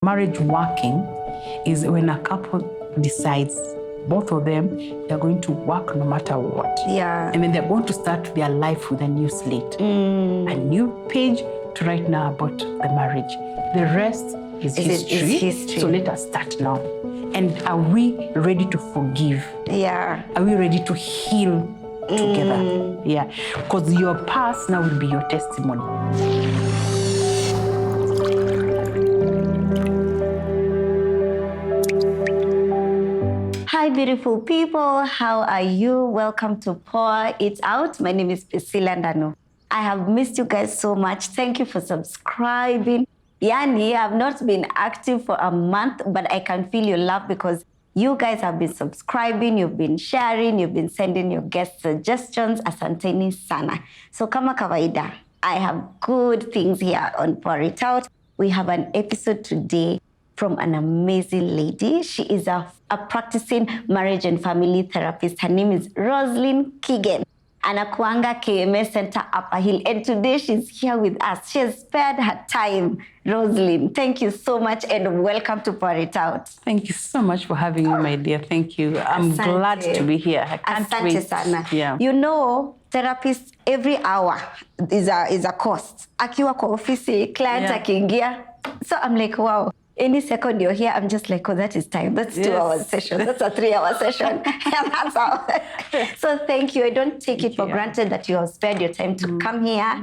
Marriage working is when a couple decides, both of them, they're going to work no matter what. Yeah. And then they're going to start their life with a new slate, a new page to write now about the marriage. The rest is history. So let us start now. And are we ready to forgive? Yeah. Are we ready to heal together? Yeah. Because your past now will be your testimony. Hi, beautiful people. How are you? Welcome to Pour It Out. My name is Priscilla Ndanu. I have missed you guys so much. Thank you for subscribing. Yani, I've not been active for a month, but I can feel your love because you guys have been subscribing, you've been sharing, you've been sending your guest suggestions. Asanteni sana. So kama kawaida, I have good things here on Pour It Out. We have an episode today from an amazing lady. She is a practicing marriage and family therapist. Her name is Roslyn Keegan. Anakuanga KMS Center Upper Hill. And today she's here with us. She has spared her time. Roslyn, thank you so much and welcome to Pour It Out. Thank you so much for having me, my dear. Thank you. I'm glad to be here. I can't wait. Sana. Yeah. You know, therapist every hour is a cost. Akiwa kwa ofisi, client akiingia. So I'm like, wow. Any second you're here, I'm just like, oh, that is time. That's 2 hours session. That's a 3-hour session. And that's how. So thank you. I don't take it for granted that you have spared your time to come here.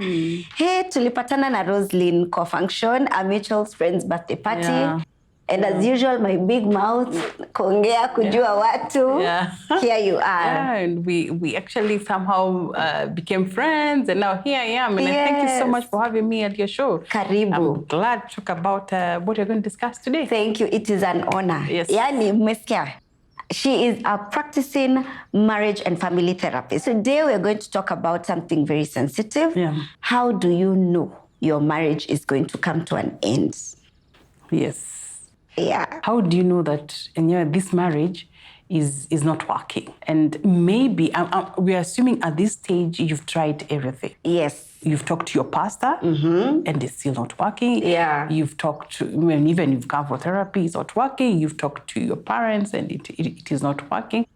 Hey, tulipatana na Roslyn co-function, a mutual friend's birthday party. Yeah. And as usual, my big mouth, kuongea, kujua watu. Yeah. Here you are. Yeah, and we actually somehow became friends, and now here I am. And I thank you so much for having me at your show. Karibu. I'm glad to talk about what we're going to discuss today. Thank you. It is an honor. Yes. Yani, mmesikia. She is a practicing marriage and family therapist. Today we're going to talk about something very sensitive. Yeah. How do you know your marriage is going to come to an end? Yes. Yeah. How do you know that this marriage is not working? And maybe we're assuming at this stage you've tried everything. Yes. You've talked to your pastor and it's still not working. Yeah. You've talked to, even you've gone for therapy, it's not working. You've talked to your parents and it is not working.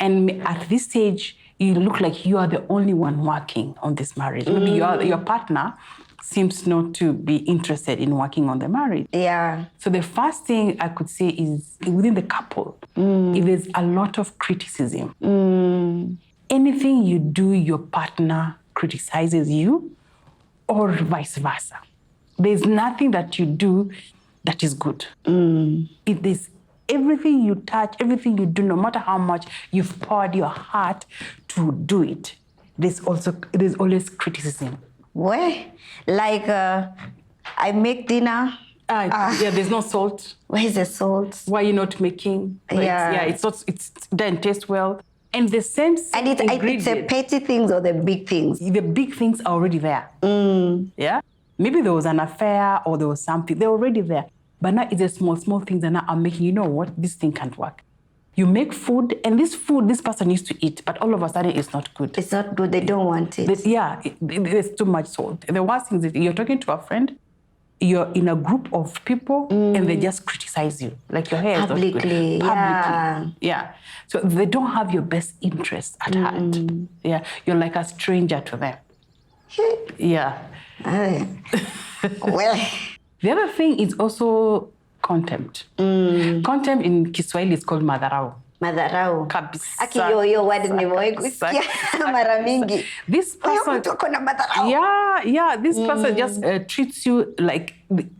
And at this stage, you look like you are the only one working on this marriage. Maybe your partner seems not to be interested in working on the marriage. Yeah. So the first thing I could say is within the couple, if there's a lot of criticism, anything you do, your partner criticizes you, or vice versa. There's nothing that you do that is good. It is everything you touch, everything you do, no matter how much you've poured your heart to do it, there's always criticism. What? Like, I make dinner. Yeah, there's no salt. Where is the salt? Why are you not making? It doesn't taste well. And the same and it's the petty things or the big things? The big things are already there. Yeah? Maybe there was an affair or there was something. They're already there. But now it's the small things that now are making, you know what, this thing can't work. You make food, and this food this person used to eat, but all of a sudden it's not good. It's not good. They don't want it. There's too much salt. And the worst thing is that you're talking to a friend, you're in a group of people, and they just criticize you. Like your hair is not good. Publicly. Yeah. So they don't have your best interest at heart. Yeah. You're like a stranger to them. Yeah. Well. The other thing is also contempt. Contempt in Kiswahili is called madharau. Madharau. Kabisa. Aki yo word nimewahi kusikia mara mingi. This person, this person just treats you like,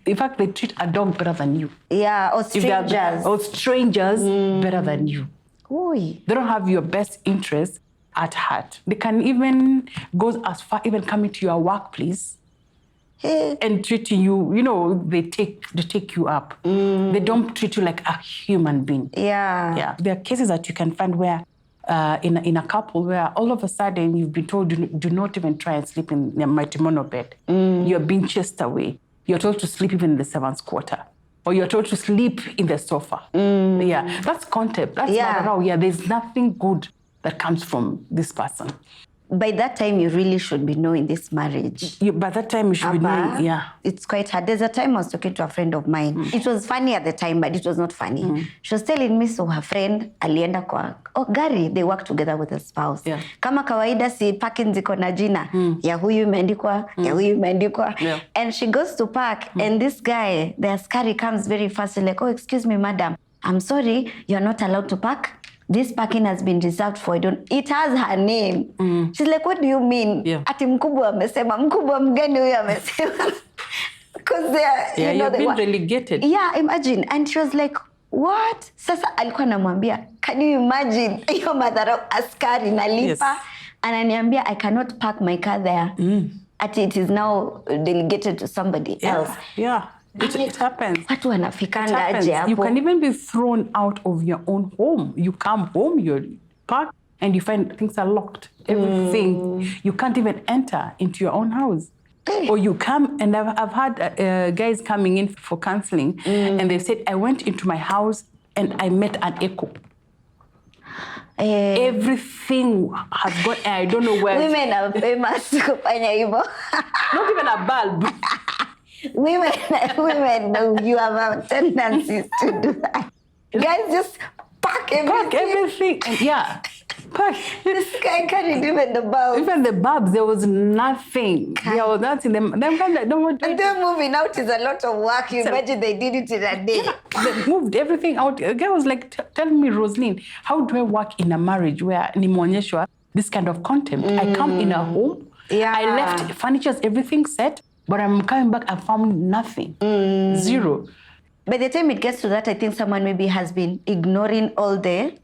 in fact, they treat a dog better than you. Yeah, or strangers. Better than you. Oy. They don't have your best interest at heart. They can even go as far, even coming to your workplace and treating you, they take you up. They don't treat you like a human being. Yeah. There are cases that you can find where in a couple where all of a sudden you've been told do not even try and sleep in a matrimonial bed. You're being chased away. You're told to sleep even in the 7th quarter. Or you're told to sleep in the sofa. Yeah, that's contempt. That's madharau. Yeah, there's nothing good that comes from this person. By that time, you really should be knowing this marriage. By that time, you should be knowing, yeah. It's quite hard. There's a time I was talking to a friend of mine. It was funny at the time, but it was not funny. She was telling me, so her friend, alienda kwa, gari, they work together with a spouse. Yeah. Kama kawaida si parking ziko na jina, ya huyu imeandikwa, ya huyu imeandikwa. Yeah. And she goes to park, and this guy, the askari comes very fast, like, oh, excuse me, madam, I'm sorry, you're not allowed to park. This parking has been reserved for, it has her name. She's like, what do you mean? Yeah. Ati mkubwa amesema, mkubwa mgani huyo amesema? Because they are, you've been relegated. Yeah, imagine. And she was like, what? Sasa alikuwa namwambia, can you imagine? Hiyo madharau askari nalipa. Yes. Ananiambia, I cannot park my car there. Ati it is now delegated to somebody else. Yeah. It happens. Watu wanafikanga aje hapo. You can even be thrown out of your own home. You come home, you park, and you find things are locked. Everything. You can't even enter into your own house. Or you come, and I've had guys coming in for counseling, and they said, I went into my house and I met an echo. Everything has got, I don't know where. Women are famous kufanya hivyo. Not even a bulb. Women know you have a tendency to do that. Guys, just pack everything. Pack everything. Yeah. Pack. This guy carried even the bulbs. Even the bulbs, there was nothing. There was nothing. Them guys that don't want to. And then moving out is a lot of work. You imagine they did it in a day. Yeah, they moved everything out. A guy was like, telling me, Rosaline, how do I work in a marriage where nimeonyeshwa this kind of contempt? I come in a home. Yeah. I left furniture, everything set. But I'm coming back, I found nothing. Zero. By the time it gets to that, I think someone maybe has been ignoring all the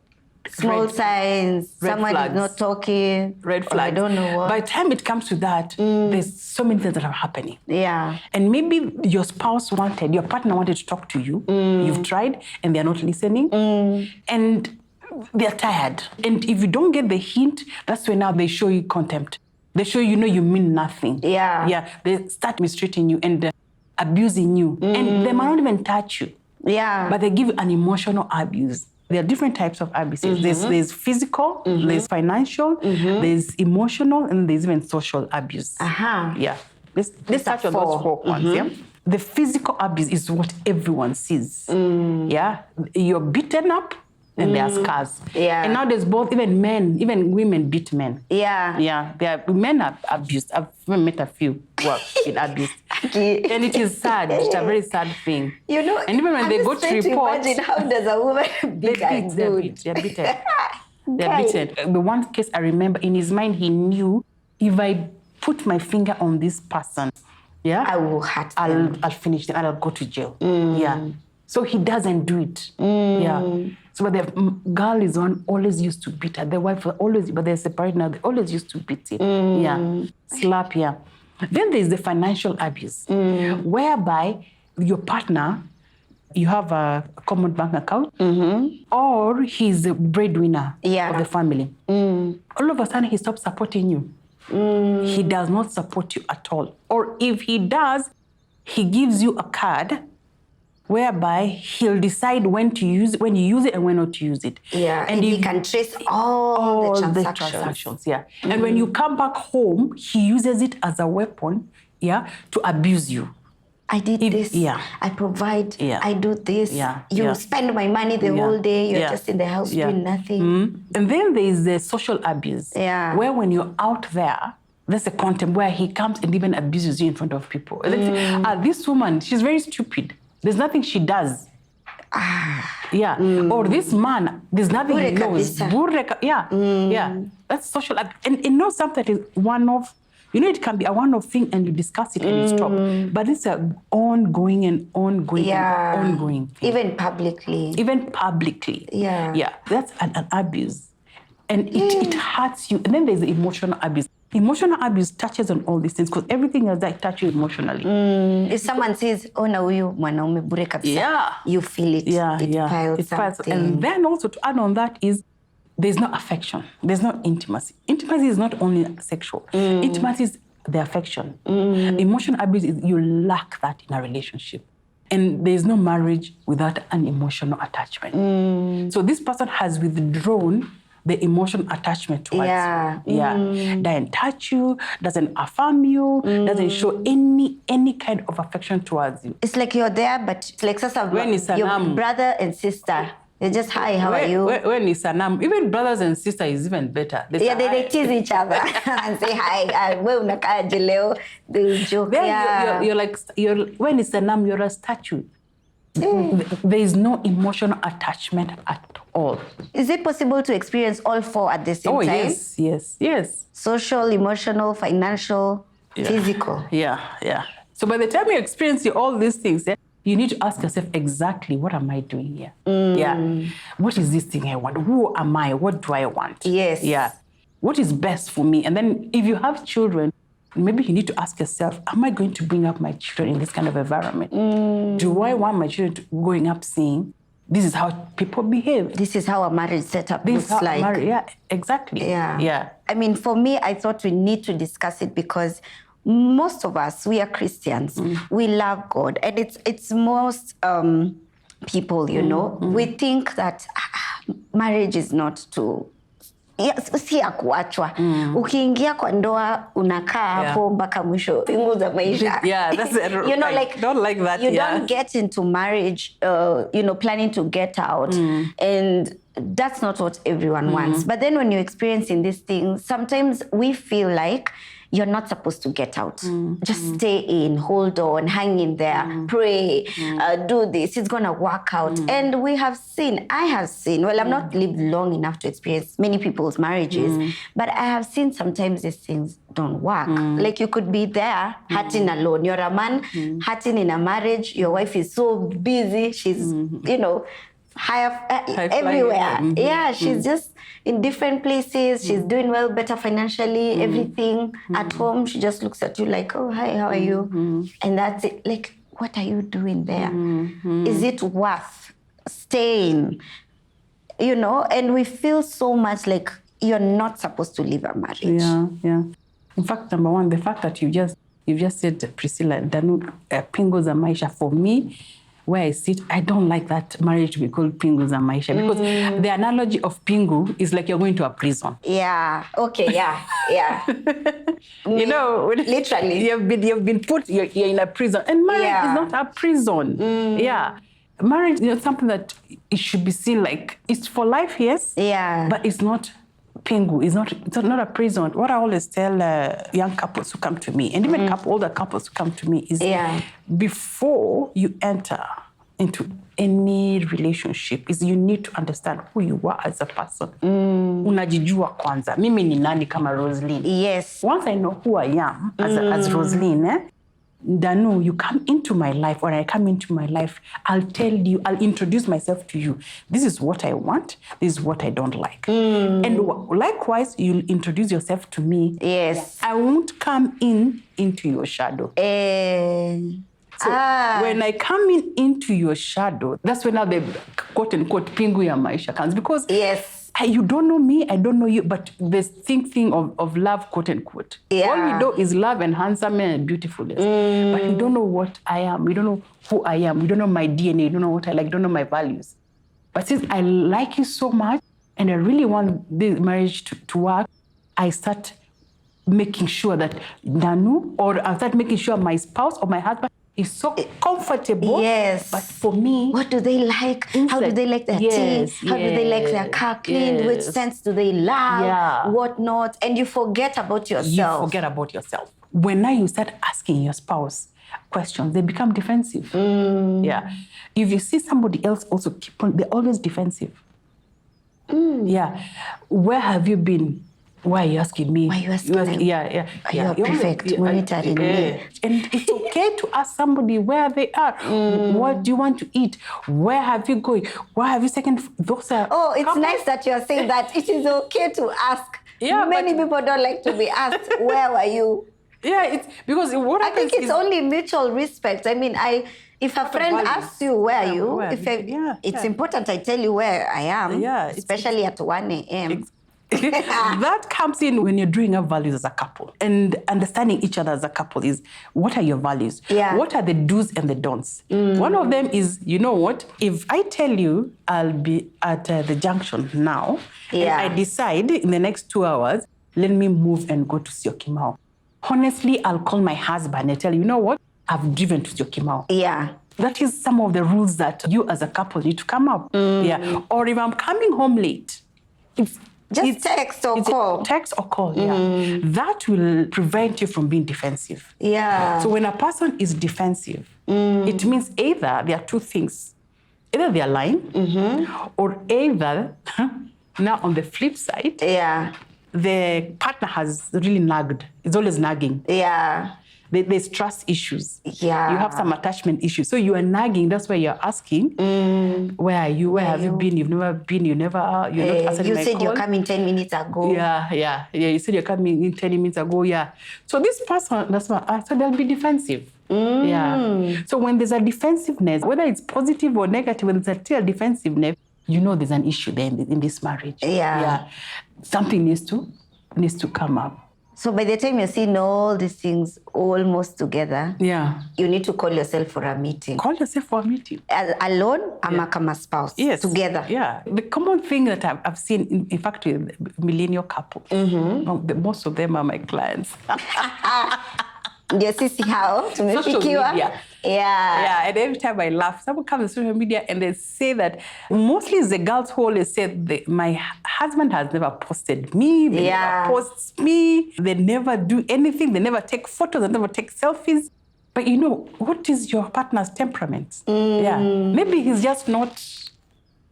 small signs. Someone is not talking. Red flags. I don't know what. By the time it comes to that, there's so many things that are happening. Yeah. And maybe your spouse wanted, your partner wanted to talk to you. You've tried, and they're not listening. And they're tired. And if you don't get the hint, that's when now they show you contempt. They show you you mean nothing. Yeah. Yeah. They start mistreating you and abusing you. And they might not even touch you. Yeah. But they give you an emotional abuse. There are different types of abuses. There's physical, there's financial, there's emotional, and there's even social abuse. Yeah. Let's touch on those four ones. Yeah. The physical abuse is what everyone sees. Yeah. You're beaten up. And there are scars. Yeah. And now there's both, even men, even women beat men. Yeah. Yeah. Men are abused. I've met a few who have been abused. And it is sad. It's a very sad thing. And even when they go to report. Imagine how does a woman beat a dude? They're beaten. They're beaten. The one case I remember, in his mind, he knew if I put my finger on this person, I will hurt them. I'll finish them and I'll go to jail. Yeah. So he doesn't do it. Yeah. So but the girl is one always used to beat her. The wife always, but they're separated now. They always used to beat it. Yeah. Slap, yeah. Then there's the financial abuse, whereby your partner, you have a common bank account, or he's the breadwinner of the family. All of a sudden, he stops supporting you. He does not support you at all. Or if he does, he gives you a card whereby he'll decide when to use it, when you use it and when not to use it. Yeah, and he can trace all the transactions. Yeah. And when you come back home, he uses it as a weapon, to abuse you. I did this. Yeah. I provide. Yeah. I do this. Yeah. You spend my money the whole day. You're just in the house doing nothing. And then there is the social abuse. Yeah. Where when you're out there, there's a contempt where he comes and even abuses you in front of people. And they say, this woman, she's very stupid. There's nothing she does. Or this man, there's nothing he knows. Yeah. That's social. And something that is one-off. It can be a one-off thing and you discuss it and you stop. But it's an ongoing and ongoing and ongoing thing. Even publicly. Yeah. That's an abuse. And it hurts you. And then there's the emotional abuse. Emotional abuse touches on all these things because everything else that touches you emotionally. If someone says, "Oh, na huyu mwanaume bure kabisa," you feel it. It piles something. And then also to add on that is there's no affection. There's no intimacy. Intimacy is not only sexual. Intimacy is the affection. Emotional abuse is you lack that in a relationship. And there's no marriage without an emotional attachment. So this person has withdrawn the emotional attachment towards you. Yeah. Doesn't touch you, doesn't affirm you, doesn't show any kind of affection towards you. It's like you're there, but it's like your brother and sister. They're just, hi, how are you? When it's even brothers and sisters is even better. They tease each other and say, hi, they joke. When it's you're a statue. There is no emotional attachment at all. Is it possible to experience all four at the same time? Yes. Social, emotional, financial, physical. Yeah. So by the time you experience all these things, you need to ask yourself exactly, what am I doing here? Yeah. What is this thing I want? Who am I? What do I want? Yes. Yeah. What is best for me? And then if you have children, maybe you need to ask yourself, am I going to bring up my children in this kind of environment? Do I want my children growing up seeing this is how people behave? This is how a marriage setup looks like. Yeah, exactly. Yeah. I mean, for me, I thought we need to discuss it because most of us, we are Christians. We love God. And it's most people, we think that marriage is not to... si ya kuachwa. Ukiingia kwa ndoa unakaa hapo mpaka mwisho pingu za maisha. Yeah, that's it. Don't like that. You don't get into marriage planning to get out. And that's not what everyone wants. But then when you're experiencing these things, sometimes we feel like you're not supposed to get out. Just stay in, hold on, hang in there, pray, do this. It's going to work out. And I have seen, well, I've not lived long enough to experience many people's marriages, but I have seen sometimes these things don't work. Like you could be there, hurting alone. You're a man, hurting in a marriage. Your wife is so busy. She's, everywhere. Yeah, she's just in different places. She's doing well, better financially, everything. At home, she just looks at you like, oh, hi, how are you? And that's it. Like, what are you doing there? Is it worth staying? And we feel so much like you're not supposed to leave a marriage. Yeah. In fact, number one, the fact that you just said, Priscilla Ndanu, pingo za maisha, for me, where I sit, I don't like that marriage to be called pingu za maisha, because the analogy of pingu is like you're going to a prison. Yeah. Okay. Yeah. Literally, you've been put. You're in a prison, and marriage is not a prison. Yeah, marriage is something that it should be seen like it's for life, yes. Yeah. But it's not pingu. It's not a prison. What I always tell young couples who come to me, and even older couples who come to me, is before you enter into any relationship, is you need to understand who you are as a person. Unajijua kwanza. Mimi ni nani kama Rosaline? Yes. Once I know who I am as Rosaline, Ndanu, you come into my life, or I come into my life, I'll introduce myself to you. This is what I want. This is what I don't like. And likewise, you'll introduce yourself to me. Yes. I won't come into your shadow. So when I come into your shadow, that's when now the quote unquote pingu ya maisha comes, because you don't know me, I don't know you, but this thing of love, quote unquote. All we do is love and handsome and beautifulness. But you don't know what I am. You don't know who I am. You don't know my DNA. You don't know what I like. You don't know my values. But since I like you so much and I really want this marriage to work, I start making sure that Ndanu, or I start making sure my spouse or my husband is so comfortable. Yes. But for me, what do they like? How do they like their tea? How do they like their car cleaned? Which scents do they love? What not? And you forget about yourself. You forget about yourself. When now you start asking your spouse questions, they become defensive. Yeah. If you see somebody else also they're always defensive. Yeah. Where have you been? Why are you asking me? Why are you asking me? You're perfect, monitoring me. And it's okay to ask somebody where they are. What do you want to eat? Where have you going? Where have you second? Those are... Oh, it's nice that you're saying that. It is okay to ask. Yeah, many people don't like to be asked, where were you? Yeah, it's because what I think it's only mutual respect. I mean, if a friend asks you, where are you? It's important I tell you where I am, especially at 1 a.m. That comes in when you're drawing up values as a couple and understanding each other as a couple is, what are your values? Yeah. What are the do's and the don'ts? One of them is, you know what? If I tell you I'll be at the junction now, and I decide in the next 2 hours, let me move and go to Syokimau. Honestly, I'll call my husband and tell you know what? I've driven to Syokimau. Yeah. That is some of the rules that you as a couple need to come up. Yeah. Or if I'm coming home late, it's text or call. Text or call, yeah. That will prevent you from being defensive. Yeah. So when a person is defensive, it means either there are two things. Either they are lying, or either, now on the flip side, the partner has really nagged. It's always nagging. Yeah. There's trust issues. Yeah. You have some attachment issues. So you are nagging. That's why you're asking, where are you? Where have you been? You've never been. You're not answering my call. You said you're coming 10 minutes ago. Yeah. You said you're coming in 10 minutes ago. Yeah. So this person, that's why so they'll be defensive. Yeah. So when there's a defensiveness, whether it's positive or negative, when there's a clear defensiveness, you know there's an issue there in this marriage. Yeah. Something needs to come up. So by the time you're seeing all these things almost together, you need to call yourself for a meeting. Call yourself for a meeting. Alone, ama kama spouse. Yes. Together. Yeah. The common thing that I've seen, in fact, with millennial couples, most of them are my clients. Ndio sisi hao tumefikiwa. Yeah, and every time I laugh, someone comes on social media and they say that mostly it's the girls who always say my husband has never posted me, they never posts me, they never do anything, they never take photos, they never take selfies. But you know, what is your partner's temperament? Yeah, maybe he's just not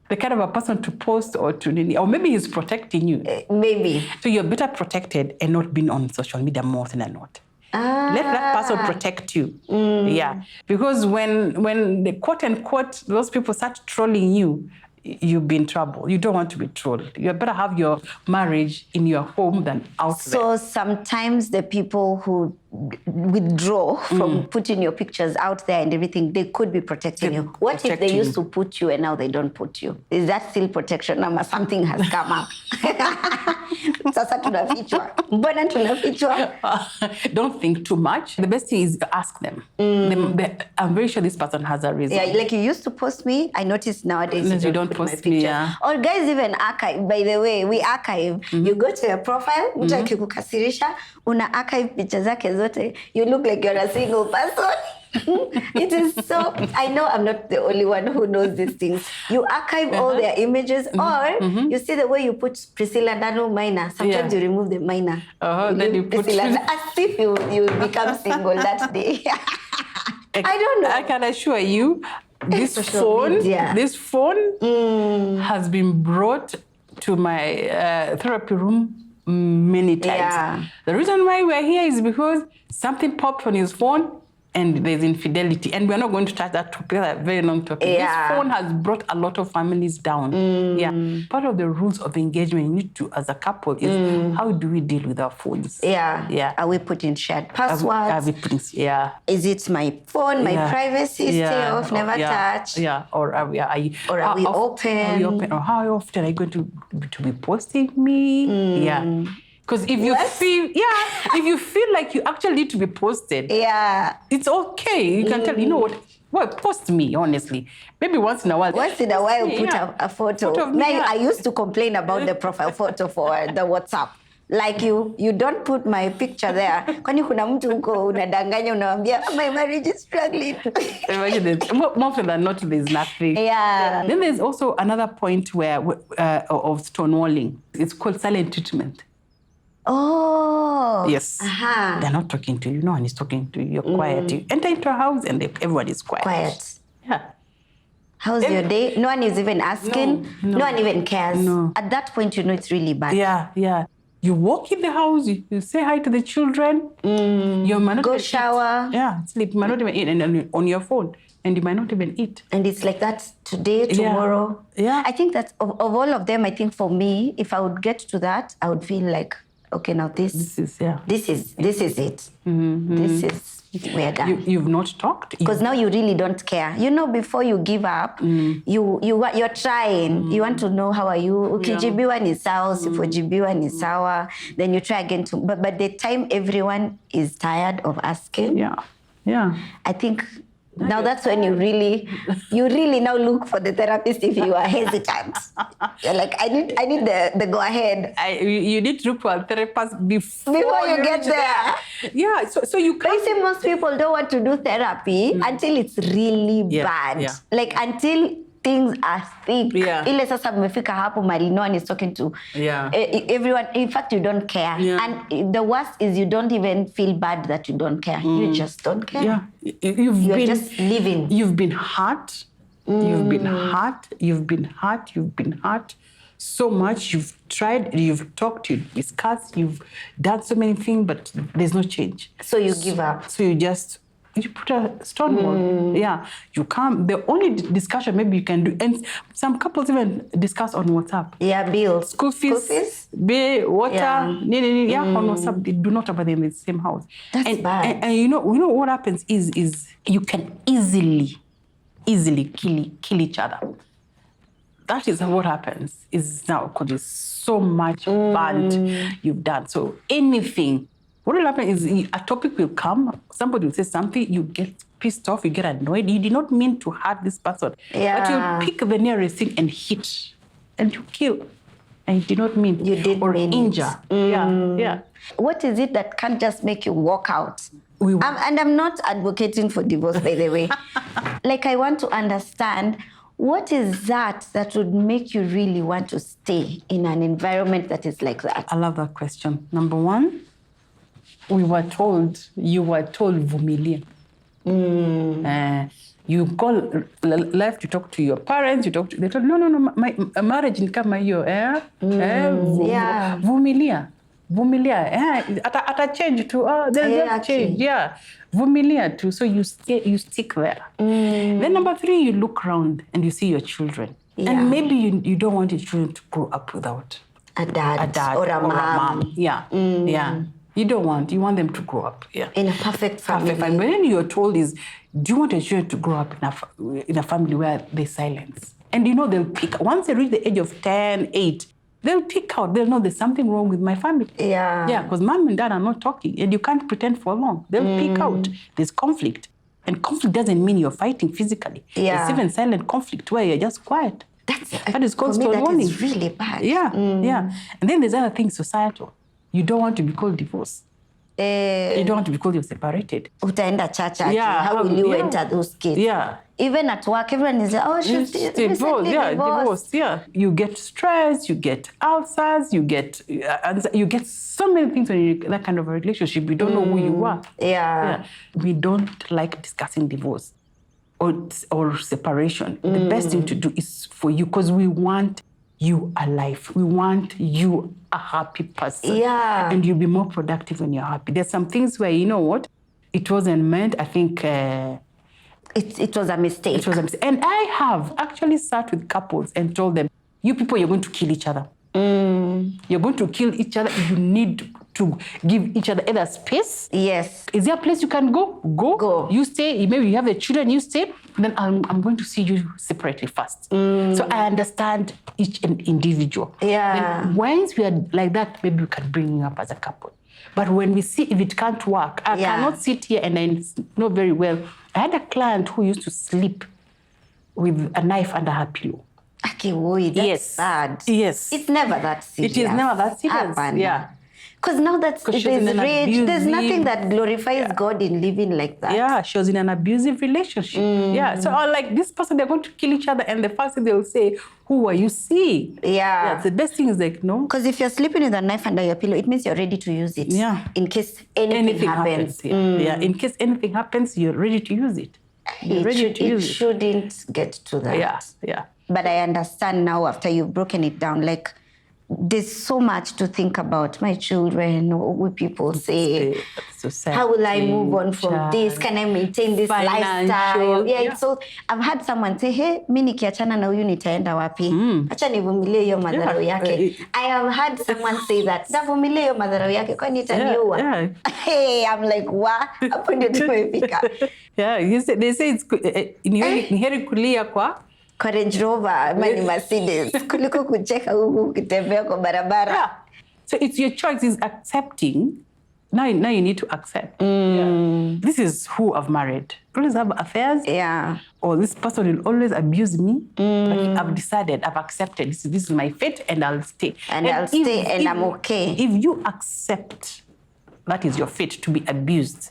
the kind of a person to post or maybe he's protecting you. Maybe. So you're better protected and not being on social media more often than not. Let that person protect you. Yeah. Because when the quote unquote, those people start trolling you, you'll be in trouble. You don't want to be trolled. You better have your marriage in your home than out there. So sometimes the people who withdraw from putting your pictures out there and everything, they could be protecting you. What if they used to put you and now they don't put you? Is that still protection? Or something has come up? Sasa tunafichwa. Mbona tunafichwa? Don't think too much. The best thing is to ask them. I'm very sure this person has a reason. Yeah, like you used to post me. I noticed nowadays you don't post me. Yeah. Or guys even archive. By the way, we archive. You go to your profile, mtu akikukasirisha, una archive picha zake zote. You look like you're a single person. It is so, I know I'm not the only one who knows these things. You archive all their images, or you see the way you put Priscilla Ndanu minor. Sometimes you remove the minor. Then you put Priscilla, as if you become single that day. I don't know. I can assure you, this phone has been brought to my therapy room many times. Yeah. The reason why we're here is because something popped on his phone and there's infidelity. And we're not going to touch that topic, that very long topic. Yeah. This phone has brought a lot of families down. Yeah. Part of the rules of engagement you need to, as a couple, is how do we deal with our phones? Yeah. Are we putting shared passwords? Are we putting, Is it my phone, my privacy, stay off, never touch? Yeah. Or are we open? Or how often are you going to be posting me? Yeah. Because if you feel like you actually need to be posted, it's okay. You can tell, you know what? Well, post me, honestly. Maybe once in a while. Once in a while, put a photo. Of me, I used to complain about the profile photo for the WhatsApp. Like you don't put my picture there. Kwani kuna mtu huko unadanganya unawambia my marriage is struggling. Imagine this. More often than not, there's nothing. Yeah. Then there's also another point where of stonewalling. It's called silent treatment. Oh. Yes. They're not talking to you. No one is talking to you. You're quiet. You enter into a house and everyone is quiet. Yeah. How's your day? No one is even asking. No one even cares. No. At that point, you know it's really bad. Yeah. You walk in the house, you say hi to the children. You might not go shower. Sleep. You might not even eat and on your phone. And you might not even eat. And it's like that today, tomorrow. Yeah. I think that of all of them, I think for me, if I would get to that, I would feel like, okay, now this is it. This is we're done. You've not talked. Because now you really don't care. You know, before you give up, you're trying. You want to know how are you. Ukijibiwa ni sawa, usipojibiwa ni sawa. Then you try again. But the time everyone is tired of asking. Yeah. I think now that's when you really now look for the therapist if you are hesitant. You're like, I need the go ahead. You need to look for a therapist before you get there. Yeah, so you can't. I see most people don't want to do therapy until it's really bad. Yeah. Like until things are thick. Yeah. Ile sasa mmefika hapo mali no one is talking to everyone. In fact, you don't care. Yeah. And the worst is you don't even feel bad that you don't care. You just don't care. Yeah. You're just living. You've been hurt. You've been hurt. You've been hurt. You've been hurt so much. You've tried. You've talked. You've discussed. You've done so many things, but there's no change. So you give up. So you put a Stonewall. Yeah, you can't. The only discussion maybe you can do, and some couples even discuss on WhatsApp. Yeah, bills. School fees, bill, water, on WhatsApp. They do not have them in the same house. That's bad. And you know what happens is you can easily kill each other. That is what happens is now because there's so much bad you've done. So anything. What will happen is a topic will come, somebody will say something, you get pissed off, you get annoyed. You did not mean to hurt this person. Yeah. But you pick the nearest thing and hit. And you kill. And you did not mean you did or mean injure. Yeah. What is it that can't just make you walk out? And I'm not advocating for divorce, by the way. Like, I want to understand what is that would make you really want to stay in an environment that is like that? I love that question. Number one, you were told vumilia. You call left, you talk to your parents, they told no, my marriage in kama hiyo vumilia ata change to there's change vumilia too, so you stick there. Then number 3, you look around and you see your children, and maybe you don't want your children to grow up without a dad or a mom. You don't want. You want them to grow up, in a perfect family. But then you're told is, do you want your children to grow up in a family where there's silence? And you know they'll pick, once they reach the age of 10, 8, they'll pick out. They'll know there's something wrong with my family. Yeah, because mom and dad are not talking, and you can't pretend for long. They'll pick out. There's conflict. And conflict doesn't mean you're fighting physically. It's even silent conflict where you're just quiet. That is called Stonewalling. That is really bad. Yeah. And then there's other things, societal. You don't want to be called divorced. You don't want to be called you're separated. Utaenda church. How will you enter those kids? Even at work, everyone is like, oh, she's divorced. You get stress, you get ulcers, you get so many things when you're in that kind of a relationship. You don't know who you are. We don't like discussing divorce or separation. The best thing to do is for you, because we want you alive. We want you a happy person. And you'll be more productive when you're happy. There's some things where, you know what, it wasn't meant. I think it was a mistake. And I have actually sat with couples and told them, you people, you're going to kill each other. You're going to kill each other. You need to give each other either space. Yes. Is there a place you can go? Go. You stay. Maybe you have the children, you stay. Then I'm going to see you separately first. So I understand each individual. Then once we are like that, maybe we can bring you up as a couple. But when we see if it can't work, I cannot sit here and I know very well. I had a client who used to sleep with a knife under her pillow. That's sad. Yes. It's never that serious. It is never that serious. Because now there's rage. There's nothing that glorifies God in living like that. She was in an abusive relationship. So like this person, they're going to kill each other, and the first thing they'll say, who are you seeing? The best thing is like, no. Because if you're sleeping with a knife under your pillow, it means you're ready to use it. In case anything happens. In case anything happens, you're ready to use it. It shouldn't get to that. Yeah. But I understand now after you've broken it down, like, there's so much to think about. My children, what will people say? Society, how will I move on from this? Can I maintain this lifestyle? Yeah. So I've had someone say, hey, mimi nikiachana na huyu nitaenda wapi? Acha nivumilie hiyo madharau yake. I have had someone say that, navumilie hiyo madharau yake kwani itaniua. Hey, I'm like, what? Hapo ndio tumefika. Yeah, they say it's ni heri kulia kwa Range Rover, ama ni Mercedes, kuliko kucheka huku ukitembea kwa barabara. Yeah. So it's your choice, is accepting. Now you need to accept. Yeah. This is who I've married. I always have affairs. Yeah. Or this person will always abuse me. But I've decided, I've accepted. This is my fate, and I'll stay. And I'll stay, and I'm okay. If you accept that is your fate to be abused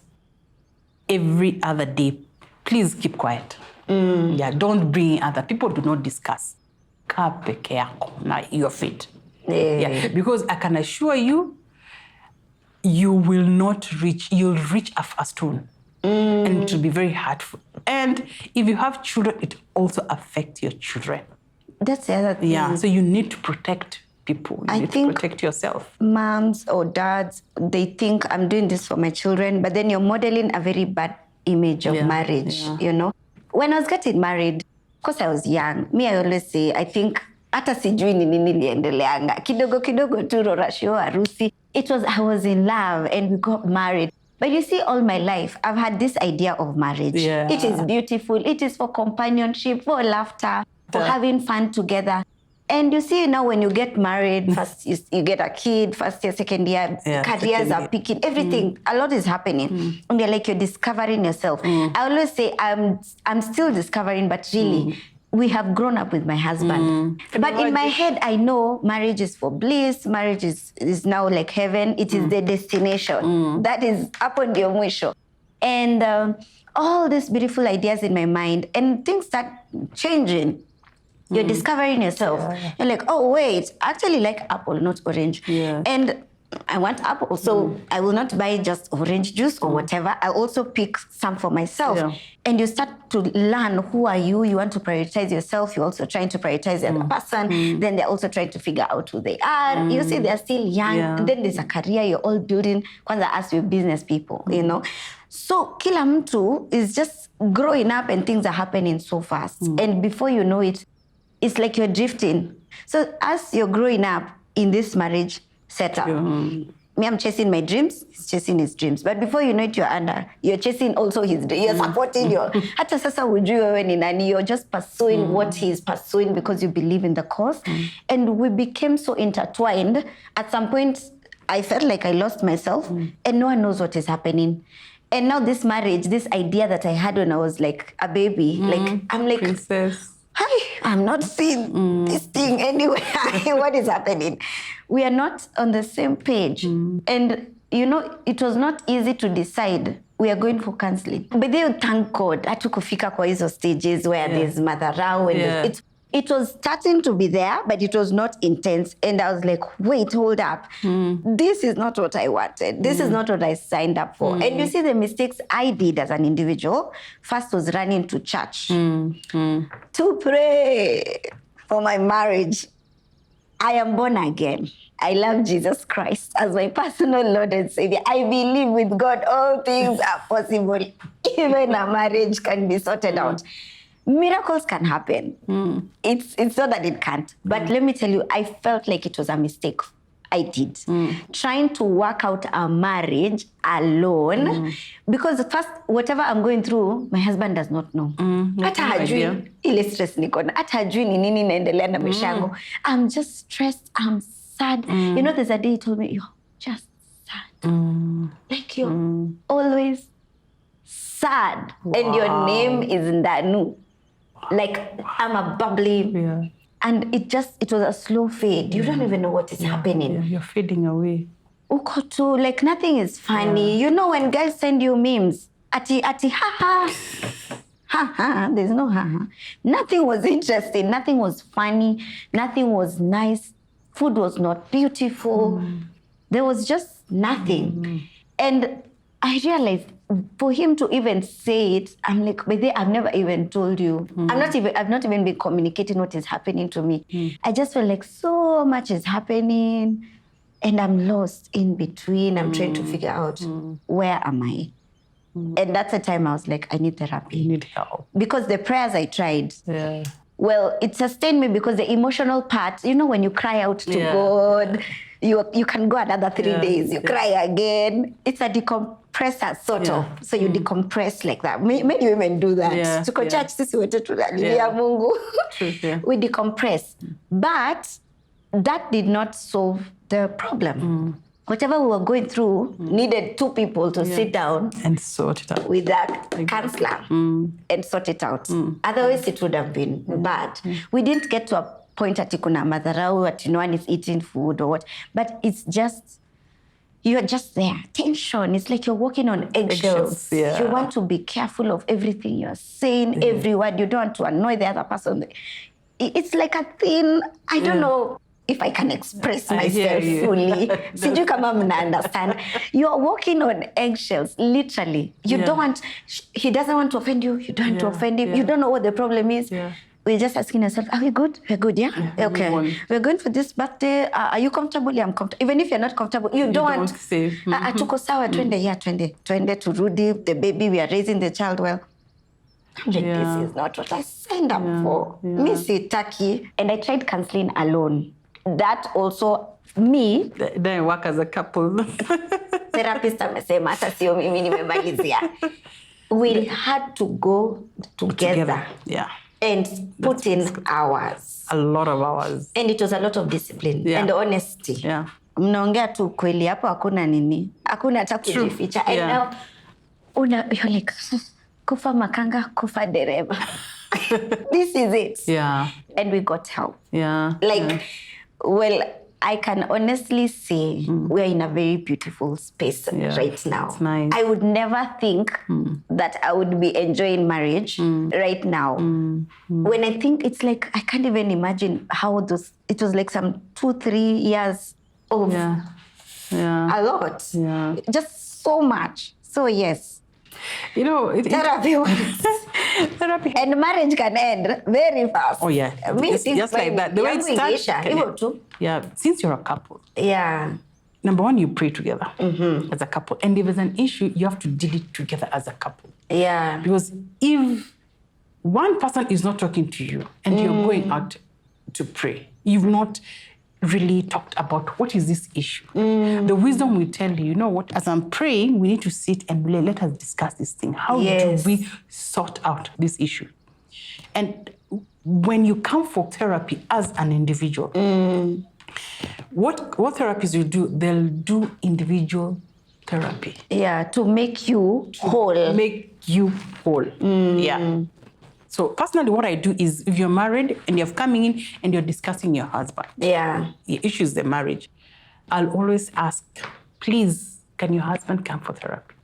every other day, please keep quiet. Yeah, don't bring other people. Do not discuss. Kaa peke yako na your fate. Yeah, because I can assure you, you'll reach a stone. And it will be very hurtful. And if you have children, it also affects your children. That's the other thing. Yeah, so you need to protect people. You need to protect yourself. Moms or dads, they think I'm doing this for my children, but then you're modeling a very bad image of marriage, you know? When I was getting married, of course I was young. Me, I always say, I think, hata sijui ni nini liendeleanga. Kidogo tu rorashio harusi. I was in love and we got married. But you see, all my life, I've had this idea of marriage. Yeah. It is beautiful. It is for companionship, for laughter, for having fun together. And you see now when you get married, first you get a kid, first year, second year, careers are picking, everything, a lot is happening. And you're like, you're discovering yourself. I always say, I'm still discovering, but really, we have grown up with my husband. But in my head, I know marriage is for bliss. Marriage is now like heaven. It is the destination. That is hapo ndio mwisho. And all these beautiful ideas in my mind, and things start changing. You're discovering yourself. You're like, oh, wait, I actually like apple, not orange. And I want apple, so I will not buy just orange juice or whatever. I'll also pick some for myself. And you start to learn who are you. You want to prioritize yourself. You're also trying to prioritize the other person. Then they're also trying to figure out who they are. You see, they're still young. And then there's a career you're all building. Kwanza as your business people, you know. So kila mtu is just growing up and things are happening so fast. And before you know it, it's like you're drifting. So as you're growing up in this marriage setup, me, I'm chasing my dreams, he's chasing his dreams. But before you know it, you're chasing also his dreams. You're supporting your, hata sasa hujui wewe ni nani, you're just pursuing what he's pursuing because you believe in the cause. And we became so intertwined. At some point, I felt like I lost myself and no one knows what is happening. And now this marriage, this idea that I had when I was like a baby, like, I'm like, princess. Hi, I'm not seeing this thing anywhere. What is happening? We are not on the same page. And, you know, it was not easy to decide we are going for counseling. But then, thank God, hatukufika kwa hizo stages where there's madharau and it was starting to be there, but it was not intense. And I was like, wait, hold up. This is not what I wanted. This is not what I signed up for. And you see the mistakes I did as an individual. First was running to church to pray for my marriage. I am born again. I love Jesus Christ as my personal Lord and Savior. I believe with God all things are possible. Even a marriage can be sorted out. Miracles can happen. It's not that it can't. But let me tell you, I felt like it was a mistake. I did. Trying to work out a marriage alone. Because first, whatever I'm going through, my husband does not know. Hata hajui ile stress niko na. Hata hajui ni nini naendelea na maisha yangu. I'm just stressed. I'm sad. You know, there's a day he told me, you're just sad. Like you're always sad. And your name is Ndanu. Like, I'm a bubbly, and it was a slow fade. You don't even know what is happening. You're fading away. Uko tu, like nothing is funny. You know when guys send you memes, ati, ha ha, there's no ha ha. Nothing was interesting, nothing was funny, nothing was nice. Food was not beautiful. There was just nothing. And I realized for him to even say it, I'm like, but I've never even told you. I've not even been communicating what is happening to me. I just feel like so much is happening and I'm lost in between. I'm trying to figure out where am I? And that's the time I was like, I need therapy. You need help. Because the prayers I tried, Yeah. well, it sustained me because the emotional part, you know, when you cry out to God, you can go another 3 days, you cry again. It's a decompressor, sort of. So you decompress like that. Many women do that. Yeah. To church, sisi wote tunalilia Mungu. We decompress. But that did not solve the problem. Whatever we were going through needed 2 people to sit down and sort it out with that counselor and sort it out. Otherwise, it would have been bad. We didn't get to a point at kuna madharau, at no one is eating food or what, but it's just, you're just there. Tension. It's like you're walking on eggshells. Yeah. You want to be careful of everything you're saying, every word. You don't want to annoy the other person. It's like a thin, I don't know if I can express myself fully. Sijui kama mna understand. You're walking on eggshells, literally. You don't want, he doesn't want to offend you. You don't want to offend him. You don't know what the problem is. We're just asking ourselves, are we good? We're good, yeah? Okay. We're going for this birthday. Are you comfortable? Yeah, I'm comfortable. Even if you're not comfortable, you don't want to say, tuko sawa, twende, yeah, twende to Rudy, the baby, we are raising the child well. I'm like, this is not what I signed up for. Me sitaki. And I tried counseling alone. That also, me. Then work as a couple. Therapist amesema, hata sio mimi nimemalizia. We had to go together. Yeah. And put in hours. A lot of hours. And it was a lot of discipline and honesty. Yeah. Mnaongea tu kweli, hapo hakuna nini. Hakuna hata kujificha. And now, you're like, kufa makanga, kufa dereva. This is it. Yeah. And we got help. Yeah. Like, well, I can honestly say we're in a very beautiful space right now. It's nice. I would never think that I would be enjoying marriage right now. When I think, it's like, I can't even imagine how it was like some 2-3 years of a lot. Yeah. Just so much. So yes. You know, therapy works. Therapy. And marriage can end very fast. Oh, yeah. Just like that. The way it starts. Yeah, since you're a couple. Yeah. Number one, you pray together as a couple. And if there's an issue, you have to deal it together as a couple. Yeah. Because if one person is not talking to you and you're going out to pray, you've not really talked about what is this issue. The wisdom will tell you, you know what, as I'm praying, we need to sit and let us discuss this thing. How do we sort out this issue? And when you come for therapy as an individual, what therapists will do, they'll do individual therapy. Yeah, to make you whole. Make you whole. Yeah. So personally, what I do is, if you're married and you're coming in and you're discussing your husband, the issues, the marriage, I'll always ask, please, can your husband come for therapy?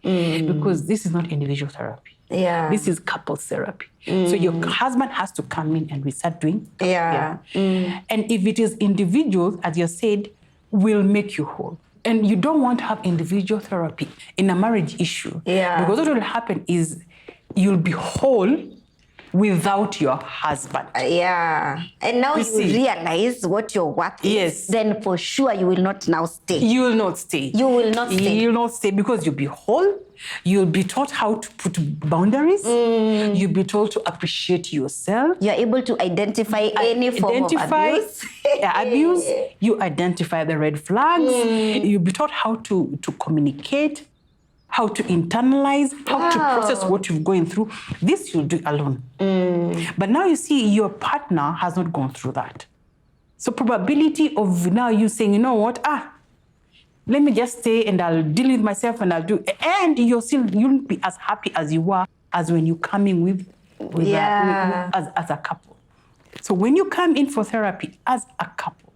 Because this is not individual therapy. Yeah. This is couples therapy. So your husband has to come in and we start doing. And if it is individual, as you said, will make you whole. And you don't want to have individual therapy in a marriage issue. Because what will happen is you'll be whole without your husband. And now you realize what your worth is. Then for sure you will not now stay. You will not stay. You will not stay. You will not stay because you'll be whole. You'll be taught how to put boundaries. You'll be told to appreciate yourself. You're able to identify any form of abuse. Abuse. You identify the red flags. You'll be taught how to communicate, how to internalize, how to process what you're going through. This you'll do alone. But now you see your partner has not gone through that. So probability of now you saying, you know what, let me just stay and I'll deal with myself and I'll do, and you'll be as happy as you were as when you come in with as a couple. So when you come in for therapy as a couple,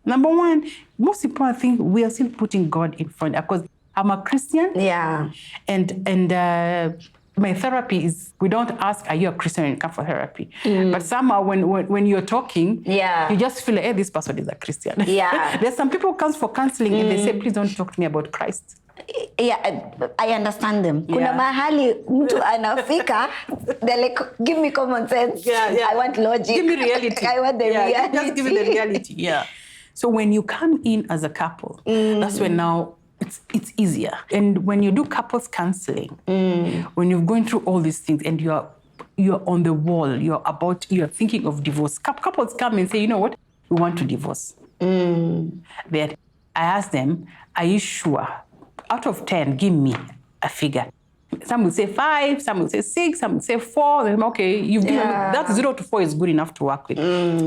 number one, most important thing, we are still putting God in front, because I'm a Christian. And my therapy is, we don't ask, are you a Christian when you come for therapy? But somehow when you're talking, you just feel like, hey, this person is a Christian. Yeah. There's some people who come for counseling and they say, please don't talk to me about Christ. Yeah, I understand them. Kuna mahali mtu anafika, they're like, give me common sense. I want logic. Give me reality. I want the reality. Just give me the reality. Yeah. So when you come in as a couple, that's when now it's easier. And when you do couples counseling, when you're going through all these things and you're on the wall, you're thinking of divorce. Couples come and say, you know what, we want to divorce. That I ask them, are you sure? Out of 10, give me a figure. Some will say 5, some will say 6, some will say 4. Then, okay, you've given that 0 to 4 is good enough to work with.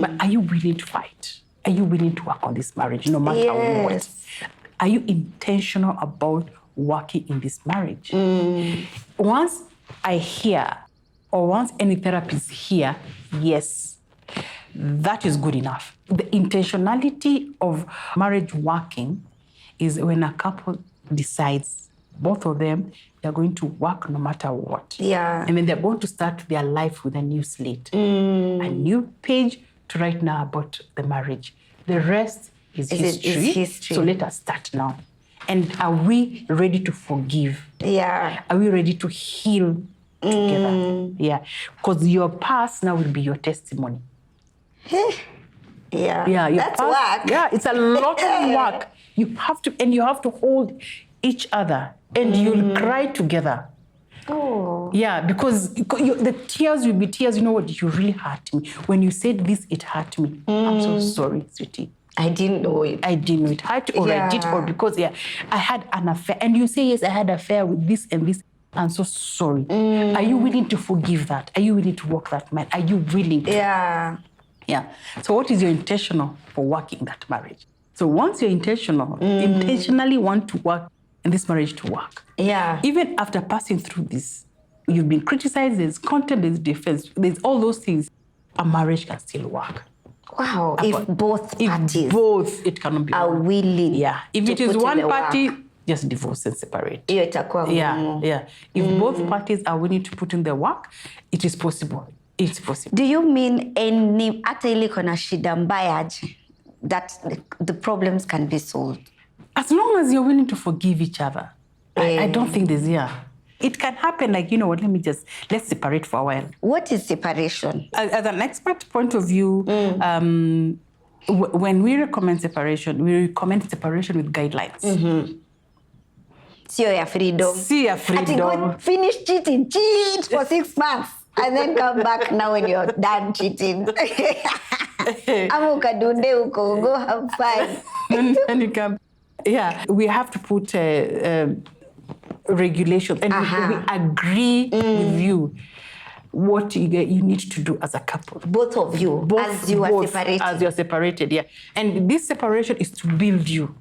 But are you willing to fight? Are you willing to work on this marriage, no matter what? Are you intentional about working in this marriage? Once I hear, or once any therapist hear, yes, that is good enough. The intentionality of marriage working is when a couple decides, both of them, they're going to work no matter what. And then they're going to start their life with a new slate, a new page to write now about the marriage. The rest is history. So let us start now. And are we ready to forgive? Are we ready to heal together? Because your past now will be your testimony. Your That's past, work. Yeah, it's a lot of work. You have to hold each other and you'll cry together. Yeah, because the tears will be tears. You know what? You really hurt me. When you said this, it hurt me. I'm so sorry, sweetie. I didn't know it. I didn't know it. Hurt or I did, or because I had an affair. And you say, yes, I had an affair with this and this. I'm so sorry. Are you willing to forgive that? Are you willing to walk that man? Are you willing to? Yeah. So what is your intentional for working that marriage? So once you're intentionally want to work in this marriage to work. Even after passing through this, you've been criticized, there's contempt, there's defense, there's all those things, a marriage can still work. If both parties it cannot be are willing. If it is one party, just divorce and separate. If both parties are willing to put in the work, it is possible. It's possible. Do you mean any hata ile kona shida mbaya aje, that the problems can be solved? As long as you're willing to forgive each other. I don't think there's, it can happen like, you know what, let's separate for a while. What is separation? As an expert point of view, when we recommend separation with guidelines. See your freedom. Go finish cheating, cheat for 6 months, and then come back now when you're done cheating. Ama ukadunde uko, go have fun. And you come. We have to put regulations, and we agree with you what you need to do as a couple. Both of you, as you are separated. As you're separated, And this separation is to build you,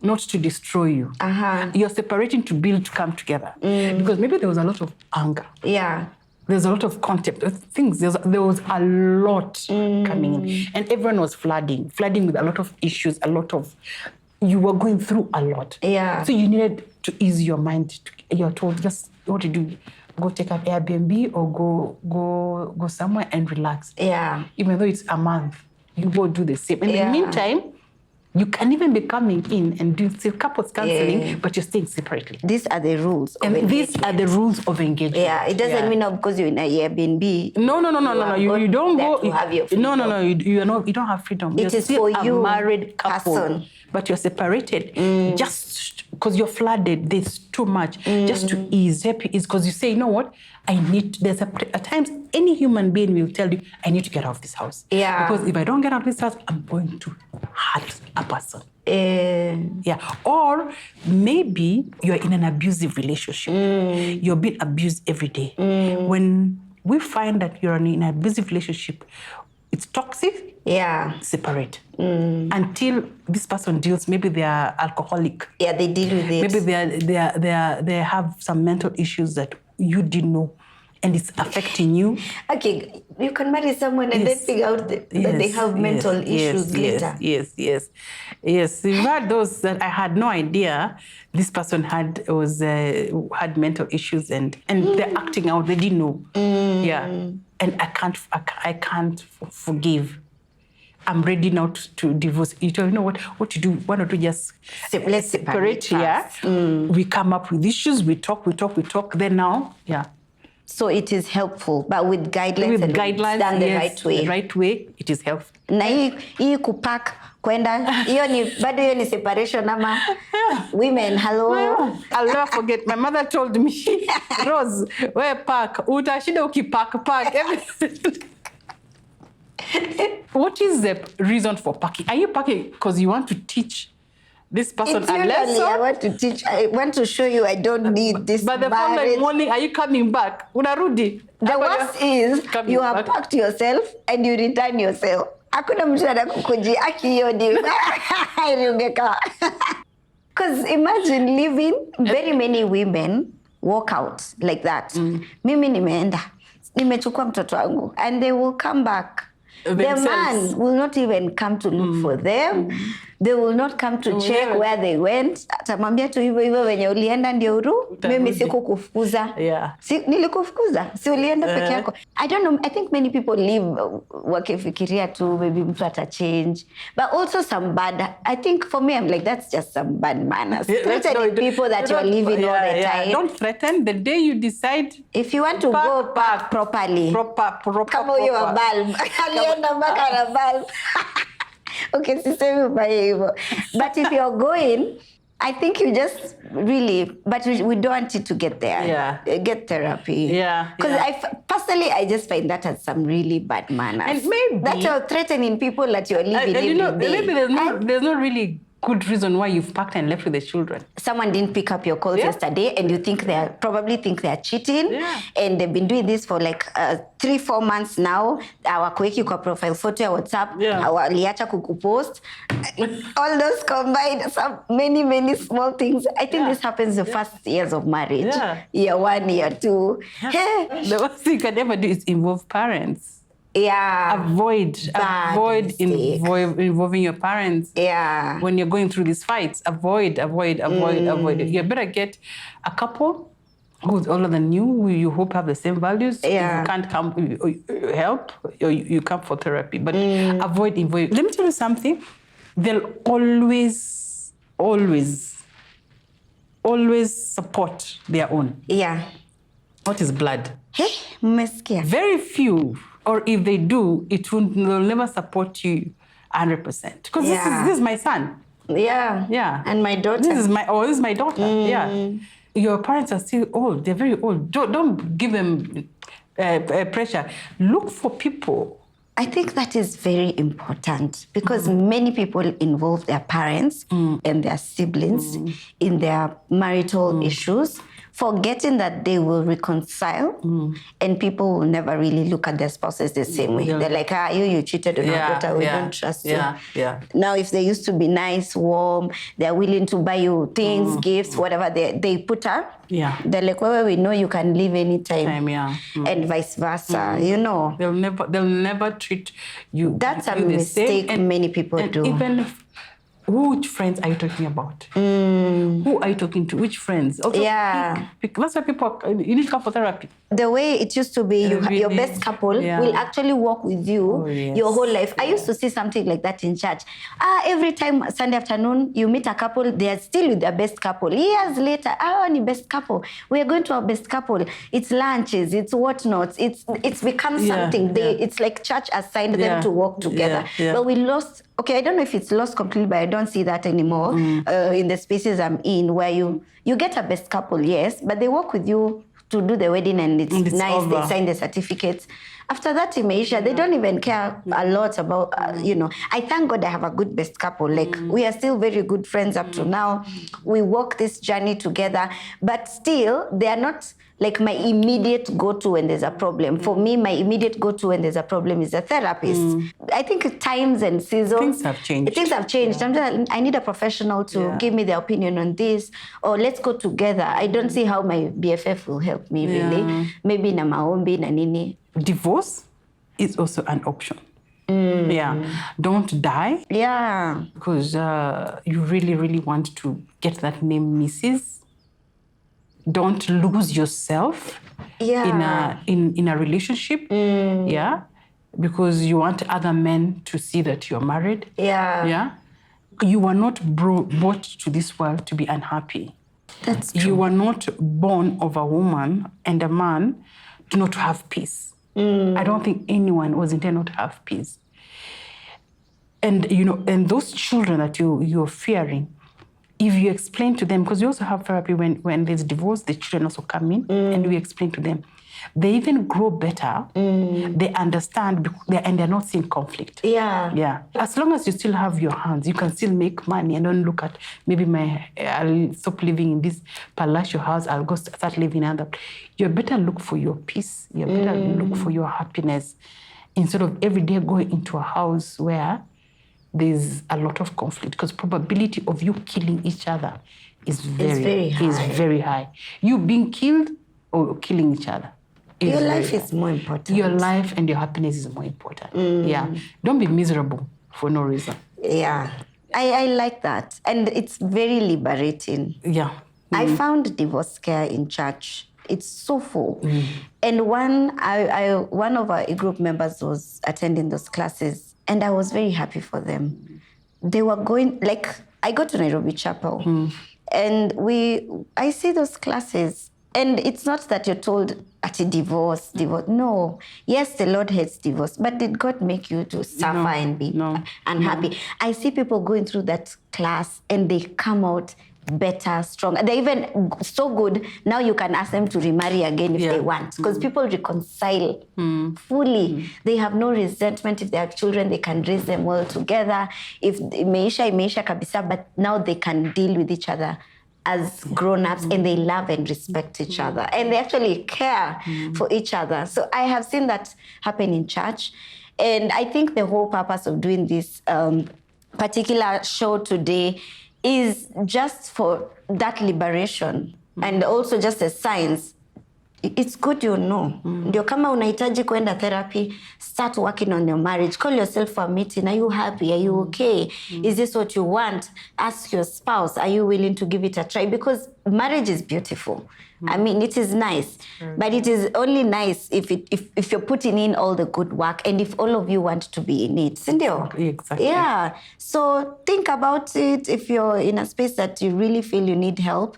not to destroy you. You're separating to build, to come together. Because maybe there was a lot of anger. There's a lot of contempt. There was a lot coming in. And everyone was flooding with a lot of issues, you were going through a lot. So you needed to ease your mind. You're told just what to do. Go take an Airbnb or go somewhere and relax. Even though it's a month, you go do the same. In the meantime, you can even be coming in and do couples counseling, but you're staying separately. These are the rules. These are the rules of engagement. It doesn't mean now because you're in an Airbnb. No. You don't go. You have your freedom. No. You don't have freedom. It is for you, a married couple, person. But you're separated. Just because you're flooded, there's too much. Just to ease because you say, you know what? There's at times any human being will tell you, I need to get out of this house. Because if I don't get out of this house, I'm going to hurt a person. Or maybe you're in an abusive relationship. You're being abused every day. When we find that you're in an abusive relationship, it's toxic, separate. Until this person deals, maybe they are alcoholic. They deal with it. Maybe they have some mental issues that you didn't know. and it's affecting you. Okay, you can marry someone and then figure out that they have mental issues later. Yes. We've had those that I had no idea this person had mental issues, and they're acting out. They didn't know. Yeah, and I can't forgive. I'm ready now to divorce. You know what to do? Why don't we just let's separate? Yeah. We come up with issues. We talk. Then now, yeah. So it is helpful, but with guidelines done the right way. The right way, it is helpful. Na hii kupack kwenda hiyo ni separation ama women. Hello. I'll never forget. My mother told me, Rose, where pack? Utashida ukipack. What is the reason for packing? Are you packing because you want to teach this person a lesson? I want to teach. I want to show you I don't need this. But the following morning, are you coming back? Unarudi. The worst is you have packed yourself and you return yourself. Hakuna mtu anakukujia hiyo ni iliongeka. Because imagine living, very many women walk out like that. Mimi nimechukua mtoto wangu, and they will come back. Themselves. The man will not even come to look for them. They will not come to check where they went. Atamwambia tu hivyo wenye ulienda ndio uru. Mimi sikukufukuza. Nilikufukuza. Si ulienda peke yako. I don't know. I think many people live wakifikiria tu maybe mtu ata change. But also some bad. I think for me I'm like that's just some bad manners. Threatening people that you are living all the time. Don't threaten. The day you decide. If you want to go back properly. Proper. Kama huyo wa bulb. Alienda mpaka na bulb. Okay, but if you're going, I think you just really, but we don't want it to get there. Yeah. Get therapy. Yeah. Because personally, I just find that as some really bad manners. And maybe that you're threatening people that you're living every day. Maybe there's no really good reason why you've packed and left with the children. Someone didn't pick up your calls yesterday, and you think probably think they're cheating, and they've been doing this for like 3-4 months now. Hawakuweki kwa profile photo ya WhatsApp, waliacha kukupost. All those combined, many small things. I think this happens the first years of marriage. Year 1, year 2. The worst thing you can ever do is involve parents. Avoid involving your parents. When you're going through these fights, avoid it. You better get a couple who's older than you, who you hope have the same values. If you can't come help, you come for therapy. But avoid. Let me tell you something. They'll always support their own. What is blood? Very few. Or if they do, they'll never support you 100%. Because this is my son. And my daughter. This is my daughter. Your parents are still old. They're very old. Don't give them pressure. Look for people. I think that is very important because many people involve their parents and their siblings in their marital issues, forgetting that they will reconcile and people will never really look at their spouses the same way. They're like, you cheated on our daughter, we don't trust you. Now, if they used to be nice, warm, they're willing to buy you things, gifts, whatever they put her, they're like, well, we know you can leave anytime. And vice versa, you know. They'll never treat you. That's a mistake many people do. Even which friends are you talking about? Who are you talking to? Which friends? Also, that's why you need to come for therapy. The way it used to be, your best couple will actually walk with you your whole life. I used to see something like that in church. Every time Sunday afternoon, you meet a couple, they are still with their best couple. Years later, ni best couple. We are going to our best couple. It's lunches, it's whatnots. It's become something. It's like church assigned them to work together. But we lost. Okay, I don't know if it's lost completely, but I don't see that anymore in the spaces I'm in, where you get a best couple, yes, but they work with you to do the wedding, and it's nice. Over. They sign the certificates. after that imeisha, they don't even care a lot about, I thank God I have a good best couple. Like, we are still very good friends up to now. We walk this journey together, but still, they are not like my immediate go-to when there's a problem. For me, my immediate go-to when there's a problem is a therapist. I think times and seasons... Things have changed. Things have changed. Yeah. I need a professional to give me their opinion on this, or let's go together. I don't see how my BFF will help me, really. Maybe na maombi na nini. Divorce is also an option. Yeah. Don't die. Yeah. Because you really, really want to get that name Mrs. Don't lose yourself in a relationship. Yeah. Because you want other men to see that you're married. Yeah. Yeah. You were not brought to this world to be unhappy. That's true. You were not born of a woman and a man to not have peace. I don't think anyone was intended to have peace. And, and those children that you're fearing, if you explain to them, because we also have therapy when there's divorce, the children also come in and we explain to them. They even grow better. They understand and they're not seeing conflict. Yeah. Yeah. As long as you still have your hands, you can still make money and don't look at maybe I'll stop living in this palatial house, I'll go start living in another. You better look for your peace. You better look for your happiness instead of every day going into a house where there's a lot of conflict, because probability of you killing each other is very high. You being killed or killing each other. Your life is more important. Your life and your happiness is more important. Yeah. Don't be miserable for no reason. Yeah. I like that. And it's very liberating. Yeah. I found divorce care in church. It's so full. And one of our group members was attending those classes, and I was very happy for them. They were going, like, I go to Nairobi Chapel, and I see those classes, and it's not that you're told at a divorce. No. Yes, the Lord hates divorce, but did God make you to suffer and be unhappy? No. I see people going through that class, and they come out better, stronger. They're even so good, now you can ask them to remarry again if they want. Because people reconcile fully. They have no resentment. If they have children, they can raise them well together. If imeisha kabisa, but now they can deal with each other as grown-ups, and they love and respect each other. And they actually care for each other. So I have seen that happen in church. And I think the whole purpose of doing this particular show today is just for that liberation and also just a signs. It's good Ndio kama unahitaji kwenda therapy, start working on your marriage. Call yourself for a meeting. Are you happy? Are you okay? Is this what you want? Ask your spouse, are you willing to give it a try? Because marriage is beautiful. I mean, it is nice, but it is only nice if you're putting in all the good work and if all of you want to be in it. Exactly. Yeah. So think about it. If you're in a space that you really feel you need help,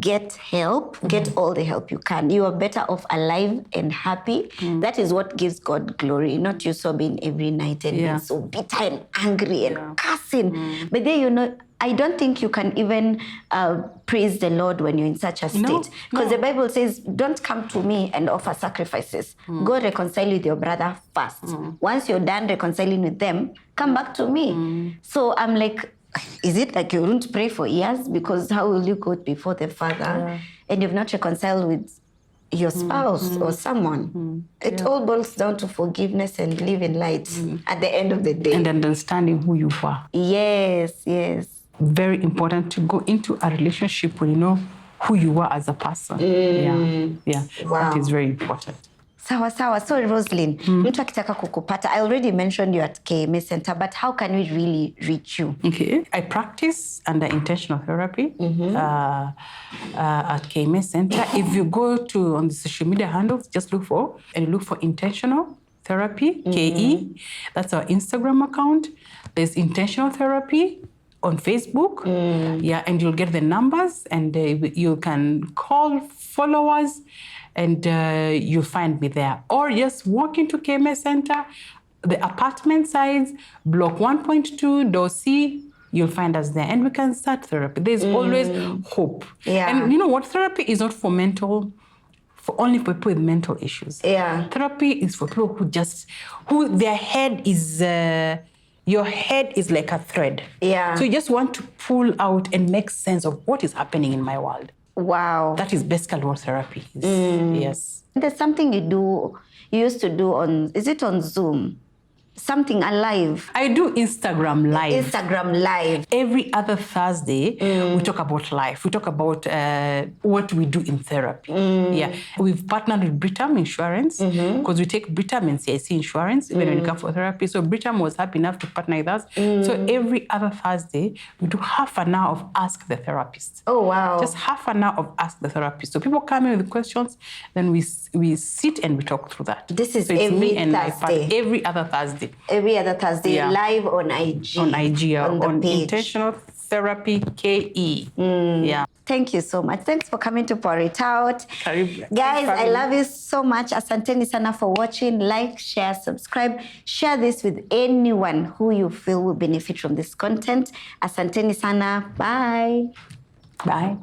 get help. Get all the help you can. You are better off alive and happy. That is what gives God glory, not you sobbing every night and being so bitter and angry and cussing. But then, I don't think you can even praise the Lord when you're in such a state. Because the Bible says, don't come to me and offer sacrifices. Go reconcile with your brother first. Once you're done reconciling with them, come back to me. So I'm like, is it like you won't pray for years? Because how will you go before the Father and you've not reconciled with your spouse or someone? It all boils down to forgiveness and live in light at the end of the day. And understanding who you are. Yes. Very important to go into a relationship when you know who you are as a person. Wow. That is very important. Sawa. So Roslyn, mtu akitaka kukupata, I already mentioned you at KMA Center, but how can we really reach you? Okay, I practice under intentional therapy at KMA Center. If you go on the social media handles, just look for intentional therapy, KE. That's our Instagram account. There's intentional therapy on Facebook. And you'll get the numbers, and you can call, follow us, and you'll find me there. Or just walk into KMA Center, the apartment size, block 1.2, door C, you'll find us there. And we can start therapy. There's always hope. Yeah. And you know what? Therapy is not for mental only for people with mental issues. Yeah. Therapy is for people who their head is, your head is like a thread. Yeah. So you just want to pull out and make sense of what is happening in my world. Wow. That is basically what therapy is. Yes. There's something you used to do is it on Zoom? Something alive. I do Instagram Live. Instagram Live. Every other Thursday, we talk about life. We talk about what we do in therapy. Yeah, we've partnered with Britam Insurance because we take Britam and CIC Insurance even when we come for therapy. So Britam was happy enough to partner with us. So every other Thursday, we do half an hour of Ask the Therapist. Oh, wow. Just half an hour of Ask the Therapist. So people come in with questions, then we sit and we talk through that. This is so it's every me and Thursday. my partner, every other Thursday. Every other Thursday, Yeah. live on IG. On IG, on the page. Intentional Therapy KE. Yeah. Thank you so much. Thanks for coming to Pour It Out. Karibu. Guys, I Thanks, love you so much. Asanteni sana for watching. Like, share, subscribe. Share this with anyone who you feel will benefit from this content. Asanteni sana. Bye. Bye.